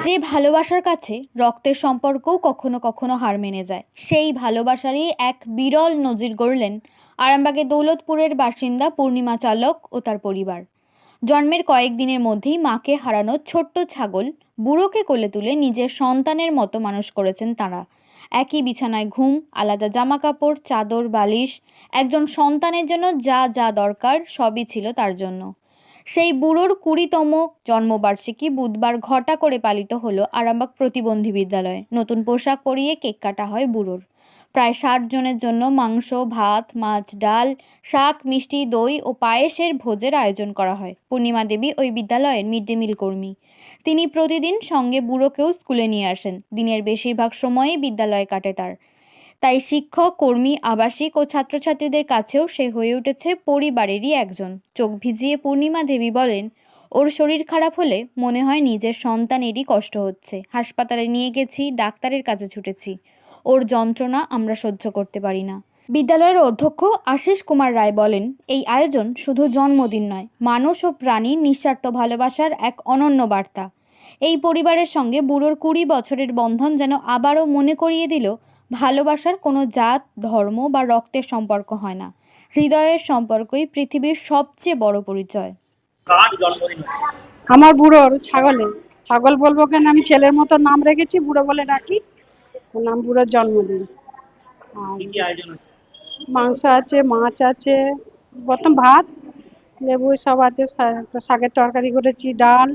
যে ভালোবাসার কাছে রক্তের সম্পর্কও কখনো কখনো হার মেনে যায়, সেই ভালোবাসারই এক বিরল নজির গড়লেন আরামবাগের দৌলতপুরের বাসিন্দা পূর্ণিমা চালক ও তার পরিবার। জন্মের কয়েকদিনের মধ্যেই মাকে হারানো ছোট্ট ছাগল বুড়োকে কোলে তুলে নিজের সন্তানের মতো মানুষ করেছেন তাঁরা। একই বিছানায় ঘুম, আলাদা জামা কাপড়, চাদর, বালিশ। একজন সন্তানের জন্য যা যা দরকার সবই ছিল তার জন্য। সেই বুড়োর 20তম জন্মবার্ষিকী বুধবার ঘটা করে পালিত হলো আরামবাগ প্রতিবন্ধী বিদ্যালয়ে। নতুন পোশাক পরিয়ে কেক কাটা হয় বুড়োর। প্রায় 60 জনের জন্য মাংস, ভাত, মাছ, ডাল, শাক, মিষ্টি, দই ও পায়েসের ভোজের আয়োজন করা হয়। পূর্ণিমা দেবী ওই বিদ্যালয়ের মিড ডে মিল কর্মী। তিনি প্রতিদিন সঙ্গে বুড়োকেও স্কুলে নিয়ে আসেন। দিনের বেশিরভাগ সময়ই বিদ্যালয়ে কাটে তাই শিক্ষক, কর্মী, আবাসিক ও ছাত্রছাত্রীদের কাছেও সে হয়ে উঠেছে পরিবারেরই একজন। চোখ ভিজিয়ে পূর্ণিমা দেবী বলেন, ওর শরীর খারাপ হলে মনে হয় নিজের সন্তানেরই কষ্ট হচ্ছে। হাসপাতালে নিয়ে গেছি, ডাক্তারের কাছে ছুটেছি। ওর যন্ত্রণা আমরা সহ্য করতে পারি না। বিদ্যালয়ের অধ্যক্ষ আশিস কুমার রায় বলেন, এই আয়োজন শুধু জন্মদিন নয়, মানুষ ও প্রাণীর নিঃস্বার্থ ভালোবাসার এক অনন্য বার্তা। এই পরিবারের সঙ্গে বুড়োর 20 বছরের বন্ধন যেন আবারও মনে করিয়ে দিল, ভালোবাসার কোনো জাত, ধর্ম বা রক্তের সম্পর্ক হয় না। হৃদয়ের সম্পর্কই পৃথিবীর সবচেয়ে বড় পরিচয়। আমার বুড়োর ছাগল বলবো কেন, আমি ছেলের মতো নাম রেখেছি, বুড়ো বলে ডাকি। ওর নাম বুড়োর জন্মদিন। আর মাংস আছে, মাছ আছে, প্রথম ভাত, লেবু সব আছে, শাকের তরকারি করেছি, ডাল,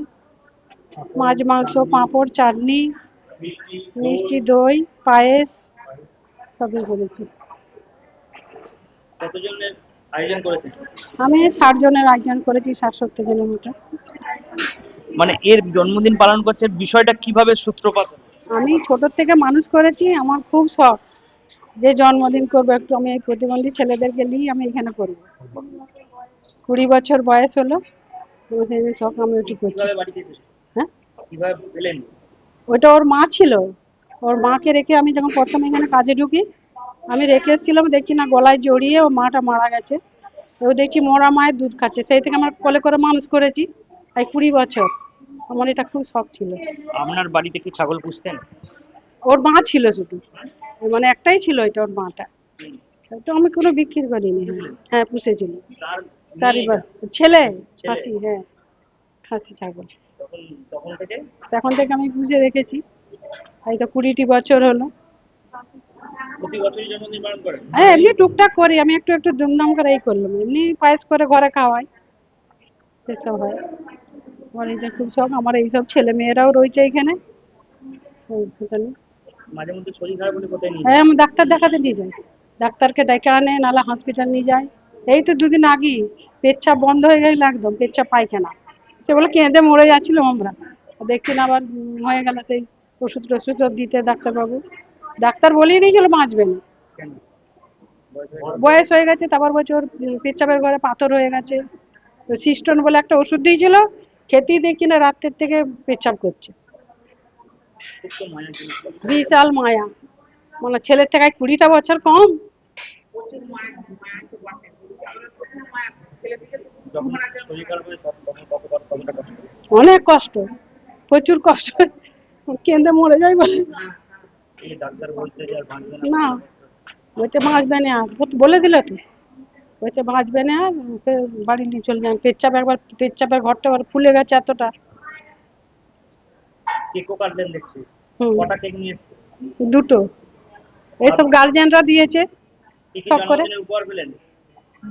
মাছ, মাংস, পাঁপড়, চাটনি, মিষ্টি, দই, পায়েস সবই করেছি। আমি 60 জনের আয়োজন করেছি, 60-70 জনের মতো। মানে এর জন্মদিন পালন করছে, বিষয়টা কিভাবে সূত্রপাত? আমি ছোট থেকে মানুষ করেছি, আমার খুব শখ যে জন্মদিন করবো, একটু আমি এই প্রতিবন্ধী ছেলেদেরকে নিয়ে আমি এখানে করবো। 20 বছর বয়স হলো, শখ আমি ওটি করছি। হ্যাঁ, ওইটা ওর মা ছিল। ওর মাকে রেখে আমি যখন প্রথমে এখানে কাজে ঢুকি, আমি রেখে এসেছিলাম, দেখছি না গলায় জড়িয়ে ও মাটা মারা গেছে। ও দেখছি মরা মায়ের দুধ খাচ্ছে, সেই থেকে আমার কোলে করে মানুষ করেছি এই 20 বছর। আমার এটা খুব শখ ছিল। আপনার বাড়িতে কি ছাগল পুষতেন? ওর মা ছিল শুধু, মানে একটাই ছিল, এটা ওর মাটা। তো আমি কোনো বিক্রি করিনি। হ্যাঁ, পুষেছিল। তার এবার ছেলে খাসি, হ্যাঁ খাসি ছাগল। তখন থেকে আমি পুষে রেখেছি, এই তো 20টি বছর হলো। হ্যাঁ, এমনি টুকটাক করি, আমি একটু একটু ধুমধাম করে এই করলাম, এমনি পায়েস করে ঘরে খাওয়াই, এসব হয়। আমার এইটা খুব শখ। আমার এইসব ছেলে মেয়েরাও রয়েছে এখানে। হ্যাঁ, আমি ডাক্তার দেখাতে নিয়ে যাই, ডাক্তারকে ডেকে আনে, নাহলে হসপিটাল নিয়ে যায়। এই তো 2 দিন আগেই পেচ্ছাপ বন্ধ হয়ে গেল একদম, পেচ্ছাপ পায়খানা, সে বলে কেঁদে মরে যাচ্ছিল আমরা। দেখছি না আবার হয়ে গেল, সেই ওষুধ টষুধ দিতে ডাক্তারবাবু। ডাক্তার বলেই দিয়েছিল বাঁচবে না, বয়স হয়ে গেছে। তারপর বলছে ওর পেচ্ছাপের ঘরে পাথর হয়ে গেছে। তো সিস্টোন বলে একটা ওষুধ দিয়েছিল, খেতেই দেখছি না রাত্রের থেকে পেচ্ছাপ করছে। বিশাল মায়া, মানে ছেলের থেকে 20টা বছর কম। অনেক কষ্ট, প্রচুর কষ্ট, কেঁদে মরে যাই বলে। না, বলছে বাঁচবে না আর, বলে দিল তো, বলছে বাঁচবে না আর, ওকে বাড়ি নিয়ে চলে যান। পেচ্ছাপ একবার, পেচ্ছাপের ঘরটা আবার ফুলে গেছে এতটা। দুটো, এইসব গার্জিয়ানরা দিয়েছে সব করে।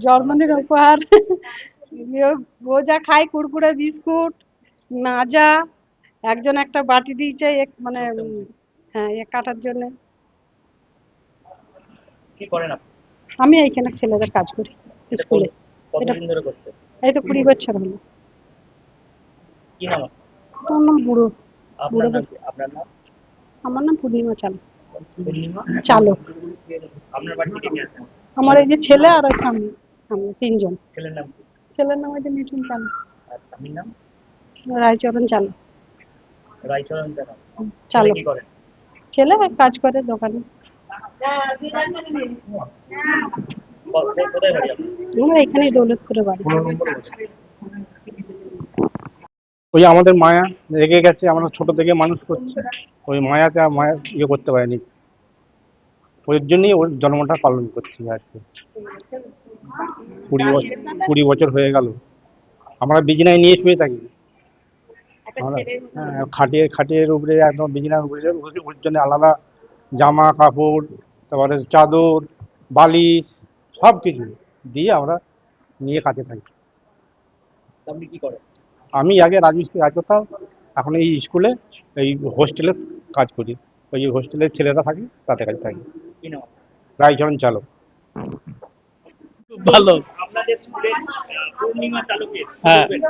জন্মদিন উপহার ও যা খাই, কুরকুরে, বিস্কুট, মাজা, একজন একটা বাটি দিয়েছে, মানে হ্যাঁ, কাটার জন্য। আমি এইখানে ছেলেদের কাজ করি স্কুলে। এই তো 20 বছর হলো। আমার নাম বুড়ো। আমার নাম পূর্ণিমা চালক। আমার এই যে ছেলে আর আছে আমি, আমরা 3 জন। ছেলের নাম হচ্ছে মিঠুন চালক। রায়চরণ চালক। চালক ছেলে কাজ করে দোকানে। আমরা এখানেই দৌলতপুরে বাড়ি। ওই আমাদের মায়া রেগে গেছে, আমরা ছোট থেকে মানুষ করছি, ওই মায়াকে আর মায়া ইয়ে করতে পারিনি, ওই জন্যই ওর জন্মটা পালন করছি আজকে। 20 বছর, 20 বছর হয়ে গেল। আমরা বিছানায় নিয়ে শুয়ে থাকি, আমরা খাটিয়ে খাটিয়ের উপরে একদম বিছানার উপরে, ওর জন্য আলাদা জামা কাপড়, তারপরে চাদর, বালিশ, সব কিছু দিয়ে আমরা নিয়ে কাছে থাকি। আপনি কি করেন? আমি আগে রাজমিস্ত্রি কাজ করতাম, এখন এই স্কুলে, এই হোস্টেলে কাজ করি। ওই হোস্টেলের ছেলেরা থাকে, তাদের কাছে থাকি। কি নাম? রায়চরণ চালক। খুব ভালো। আপনাদের স্কুলের পূর্ণিমা চালকের হ্যাঁ। বলবেন?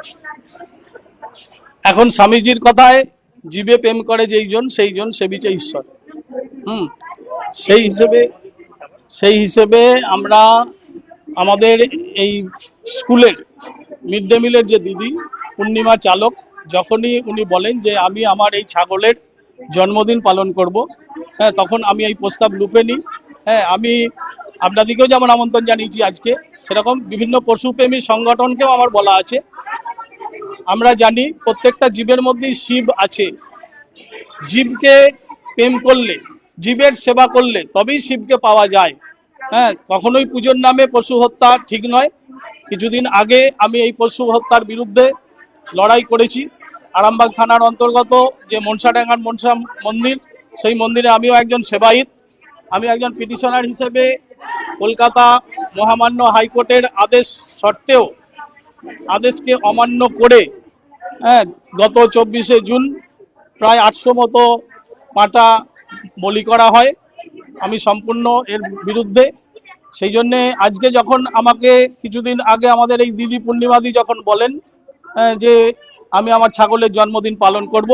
এখন স্বামীজির কথায় জীবে প্রেম করে যেইজন সেইজন সেবিছে ঈশ্বর। সেই হিসেবে আমরা আমাদের এই স্কুলের মিড ডে মিলের যে দিদি পূর্ণিমা চালক, যখনই উনি বলেন যে আমি আমার এই ছাগলের জন্মদিন পালন করব, হ্যাঁ, তখন আমি এই প্রস্তাব লুপে নিই। হ্যাঁ, আমি আপনাদেরকেও যেমন আমন্ত্রণ জানিয়েছি আজকে, সেরকম বিভিন্ন পশুপ্রেমী সংগঠনকেও আমার বলা আছে। আমরা জানি প্রত্যেকটা জীবের মধ্যেই শিব আছে। জীবকে প্রেম করলে, জীবের সেবা করলে তবেই শিবকে পাওয়া যায়। হ্যাঁ, কখনোই পুজোর নামে পশু হত্যা ঠিক নয়। কিছুদিন আগে আমি এই পশু হত্যার বিরুদ্ধে লড়াই করেছি। আরামবাগ থানার অন্তর্গত যে মনসাডাঙ্গার মনসা মন্দির, সেই মন্দিরে আমিও একজন সেবায়িত। আমি একজন পিটিশনার হিসেবে কলকাতা মহামান্য হাইকোর্টের আদেশ সত্ত্বেও আদেশকে অমান্য করে, হ্যাঁ, গত 24শে জুন প্রায় 800 মতো পাঁঠা বলি করা হয়। আমি সম্পূর্ণ এর বিরুদ্ধে। সেই জন্যে আজকে যখন আমাকে কিছুদিন আগে আমাদের এই দিদি পূর্ণিমাদি যখন বলেন যে আমি আমার ছাগলের জন্মদিন পালন করব,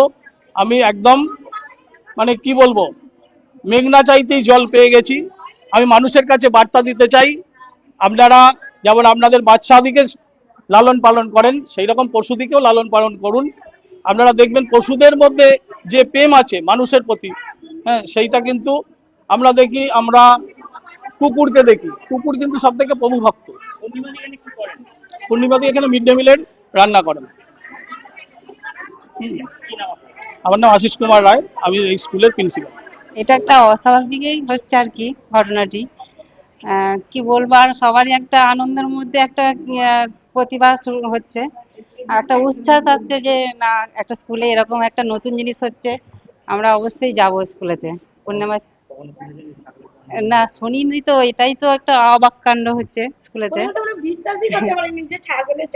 আমি একদম মানে কি বলবো, মেঘনা চাইতেই জল পেয়ে গেছি। আমি মানুষের কাছে বার্তা দিতে চাই, আপনারা যেমন আপনাদের বাচ্চাদিকে লালন পালন করেন, সেই রকম পশুদিকেও লালন পালন করুন। আপনারা দেখবেন পশুদের মধ্যে যে প্রেম আছে মানুষের প্রতি, হ্যাঁ, সেইটা কিন্তু আমরা দেখি, আমরা কুকুরকে দেখি, কুকুর কিন্তু সব থেকে প্রভু ভক্ত। পূর্ণিমাদি এখানে কি করেন? পূর্ণিমাদি এখানে মিড ডে মিলের রান্না করেন। কি নাম আপনার? আমার নাম আশিস কুমার রায়, আমি এই স্কুলের প্রিন্সিপাল। এটা একটা অস্বাভাবিকই হচ্ছে আর কি ঘটনাটি। কি বলবো, আর সবারই একটা আনন্দের মধ্যে একটা প্রতিভা শুরু হচ্ছে, আর একটা উচ্ছ্বাস আসছে যে না, একটা স্কুলে এরকম একটা নতুন জিনিস হচ্ছে, আমরা অবশ্যই যাব স্কুলেতে। পূর্ণিমা না শুনিনি তো, এটাই তো একটা অবাক কাণ্ড হচ্ছে স্কুলেতে। বিশ্বাসই করতে পারিনি যে ছাগলের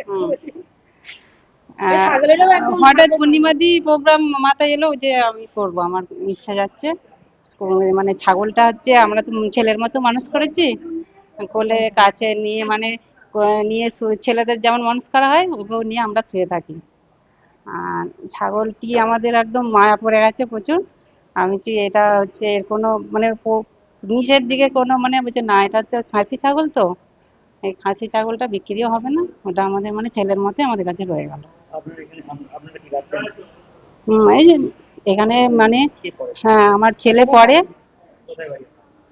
আহ, ছাগলেরও একদম হঠাৎ পূর্ণিমাদি প্রোগ্রাম মাথায় এলো যে আমি করব, আমার ইচ্ছা যাচ্ছে স্কুল, মানে ছাগলটা হচ্ছে আমরা তো ছেলের মতো মানুষ করেছি, কোলে কাছে নিয়ে, মানে নিয়ে ছেলেদের যেমন মানুষ করা হয় ওকেও নিয়ে আমরা শুয়ে থাকি। আর ছাগলটি আমাদের একদম মায়া পড়ে গেছে প্রচুর। আমি বলছি এটা হচ্ছে এর কোনো মানে নিচের দিকে কোনো মানে বলছে না, এটা হচ্ছে খাসি ছাগল, তো এই খাসি ছাগলটা বিক্রিও হবে না, ওটা আমাদের মানে ছেলের মতো আমাদের কাছে রয়ে গেল। আপনারা এখানে আপনারা কি রাখবেন? এই যে এখানে মানে, কে করে? হ্যাঁ আমার ছেলে পড়ে, কোথায় বাড়ি?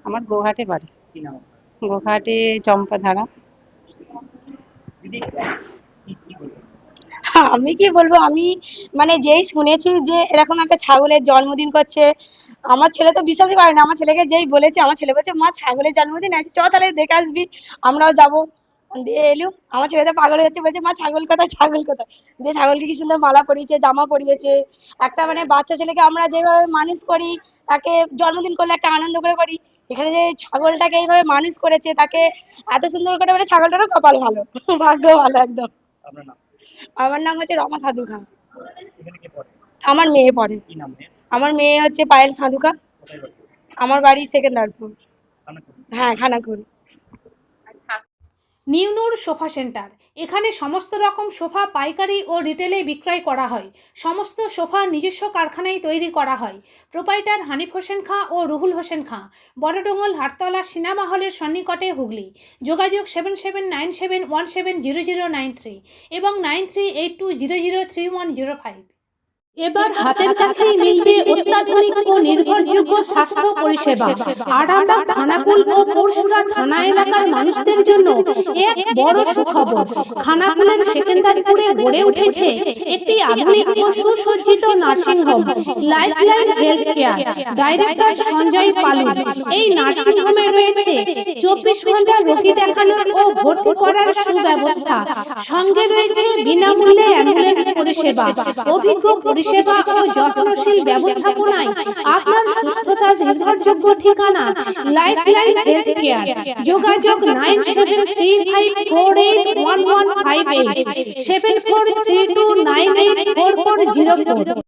আমার গোঘাটে বাড়ি, কি নাম? গোঘাটে চম্পাধারা। দিদি কি বলবেন? আমি কি বলবো, আমি মানে যেই শুনেছি যে এরকম একটা ছাগলের জন্মদিন করছে, আমার ছেলে তো বিশ্বাসই করে না। আমার ছেলেকে যেই বলেছে, আমার ছেলে বলছে মা ছাগলের জন্মদিন আছে, চ তাহলে দেখে আসবি, আমরাও যাবো। দিয়ে এলু, আমার ছেলে তো পাগল হয়ে যাচ্ছে, বলছে মা ছাগল কোথায়, ছাগল কোথায়। দিয়ে ছাগলকে কি সুন্দর মালা পরিয়েছে, জামা পরিয়েছে। একটা মানে বাচ্চা ছেলেকে আমরা যেভাবে মানুষ করি, তাকে জন্মদিন করলে একটা আনন্দ করে করি, এখানে যে ছাগলটাকে এইভাবে মানুষ করেছে, তাকে এত সুন্দর করে, মানে ছাগলটারও কপাল ভালো, ভাগ্য ভালো একদম। আপনার নাম? আমার নাম হচ্ছে রমা সাধুখা। এখানে কে পড়ে? আমার মেয়ে পড়ে। কি নাম মেয়ের? আমার মেয়ে হচ্ছে পায়েল সাধুখা। কোথায় বাড়ি? আমার বাড়ি সেকেন্দারপুর। খানাকুল। হ্যাঁ, খানাকুল। নিউনুর sofa centre. এখানে সমস্ত রকম সোফা পাইকারি ও রিটেলে বিক্রয় করা হয়। সমস্ত সোফা নিজস্ব কারখানায় তৈরি করা হয়। প্রোপাইটার হানিফ হোসেন খাঁ ও রুহুল হোসেন খাঁ, বড়ডোঙ্গল হাটতলা সিনেমা হলের সন্নিকটে, হুগলি। যোগাযোগ 7797170093 এবং 9382003105। এবার হাতের কাছেই মিলবে অত্যাধুনিক ও নির্ভরযোগ্য স্বাস্থ্য পরিষেবা। আরামবাগ, খানাকুল ও পরশুরা থানা এলাকার মানুষদের জন্য এক বড় সুখবর। খানাকুলের সেকেন্দারপুরে গড়ে উঠেছে একটি আধুনিক ও সুসজ্জিত nursing home, Lifeline health care. Director Sanjay Palu. এই নার্সিং হোমে রয়েছে 24 ঘন্টা রোগী দেখানোর ও ভর্তি করার সুব্যবস্থা। সঙ্গে রয়েছে বিনামূল্যে অ্যাম্বুলেন্স পরিষেবা। অভিজ্ঞ পরিষেবা ও যত্নশীল ব্যবস্থাপনায় আপনার সুস্থতার নির্ভরযোগ্য ঠিকানা লাইফলাইন হেলথ কেয়ার। যোগাযোগ 9735481158 7432984404।